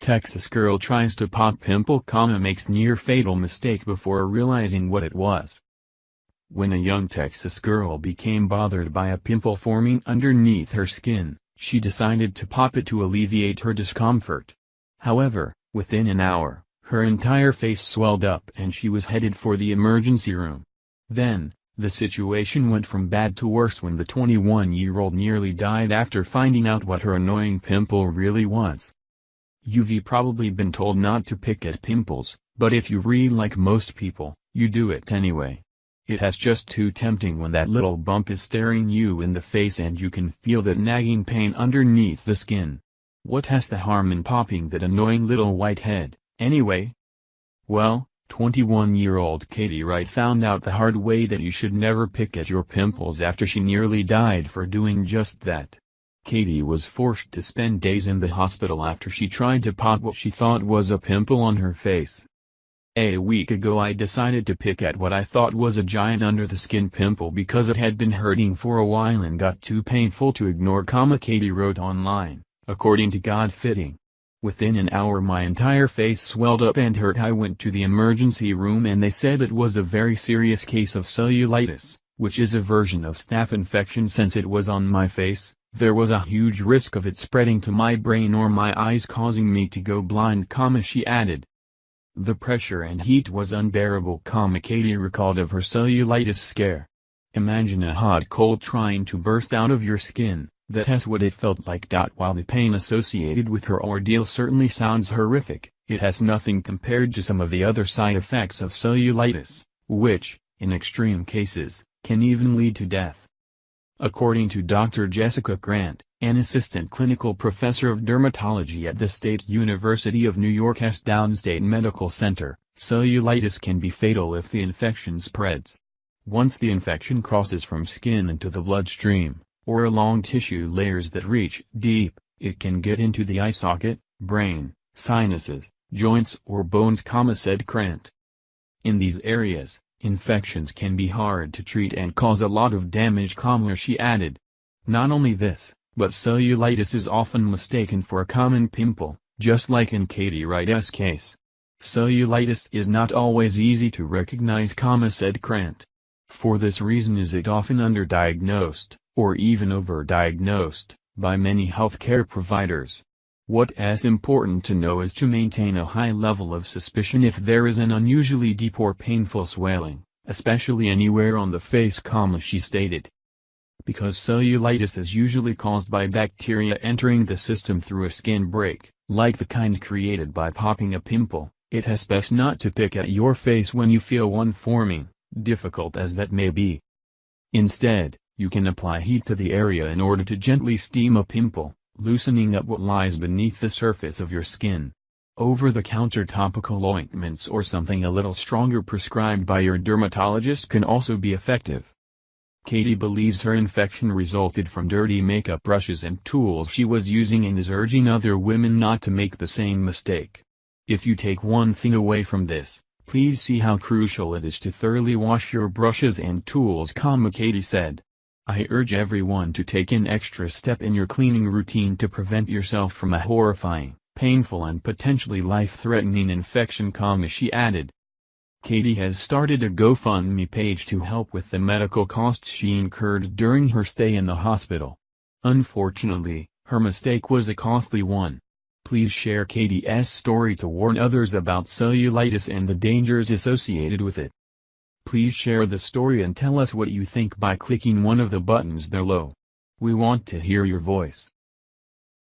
Texas girl tries to pop pimple, makes near-fatal mistake before realizing what it was. When a young Texas girl became bothered by a pimple forming underneath her skin, she decided to pop it to alleviate her discomfort. However, within an hour, her entire face swelled up and she was headed for the emergency room. Then, the situation went from bad to worse when the 21-year-old nearly died after finding out what her annoying pimple really was. You've probably been told not to pick at pimples, but if you really like most people, you do it anyway. It has just too tempting when that little bump is staring you in the face and you can feel that nagging pain underneath the skin. What has the harm in popping that annoying little white head, anyway? Well, 21-year-old Katie Wright found out the hard way that you should never pick at your pimples after she nearly died for doing just that. Katie was forced to spend days in the hospital after she tried to pop what she thought was a pimple on her face. A week ago I decided to pick at what I thought was a giant under-the-skin pimple because it had been hurting for a while and got too painful to ignore, Katie wrote online, according to Godfitting. Within an hour my entire face swelled up and hurt. I went to the emergency room and they said it was a very serious case of cellulitis, which is a version of staph infection. Since it was on my face, there was a huge risk of it spreading to my brain or my eyes, causing me to go blind, she added. The pressure and heat was unbearable, Katie recalled of her cellulitis scare. Imagine a hot coal trying to burst out of your skin. That's what it felt like. While the pain associated with her ordeal certainly sounds horrific, it has nothing compared to some of the other side effects of cellulitis, which, in extreme cases, can even lead to death. According to Dr. Jessica Grant, an assistant clinical professor of dermatology at the State University of New York's Downstate Medical Center, cellulitis can be fatal if the infection spreads. Once the infection crosses from skin into the bloodstream, or along tissue layers that reach deep, it can get into the eye socket, brain, sinuses, joints or bones, said Grant. In these areas, infections can be hard to treat and cause a lot of damage, she added. Not only this, but cellulitis is often mistaken for a common pimple, just like in Katie Wright's case. Cellulitis is not always easy to recognize, said Grant. For this reason is it often underdiagnosed, or even overdiagnosed, by many healthcare providers. What's important to know is to maintain a high level of suspicion if there is an unusually deep or painful swelling, especially anywhere on the face, she stated. Because cellulitis is usually caused by bacteria entering the system through a skin break, like the kind created by popping a pimple, it is best not to pick at your face when you feel one forming, difficult as that may be. Instead, you can apply heat to the area in order to gently steam a pimple, loosening up what lies beneath the surface of your skin. Over-the-counter topical ointments or something a little stronger prescribed by your dermatologist can also be effective. Katie believes her infection resulted from dirty makeup brushes and tools she was using and is urging other women not to make the same mistake. If you take one thing away from this, please see how crucial it is to thoroughly wash your brushes and tools, Katie said. I urge everyone to take an extra step in your cleaning routine to prevent yourself from a horrifying, painful and potentially life-threatening infection, she added. Katie has started a GoFundMe page to help with the medical costs she incurred during her stay in the hospital. Unfortunately, her mistake was a costly one. Please share Katie's story to warn others about cellulitis and the dangers associated with it. Please share the story and tell us what you think by clicking one of the buttons below. We want to hear your voice.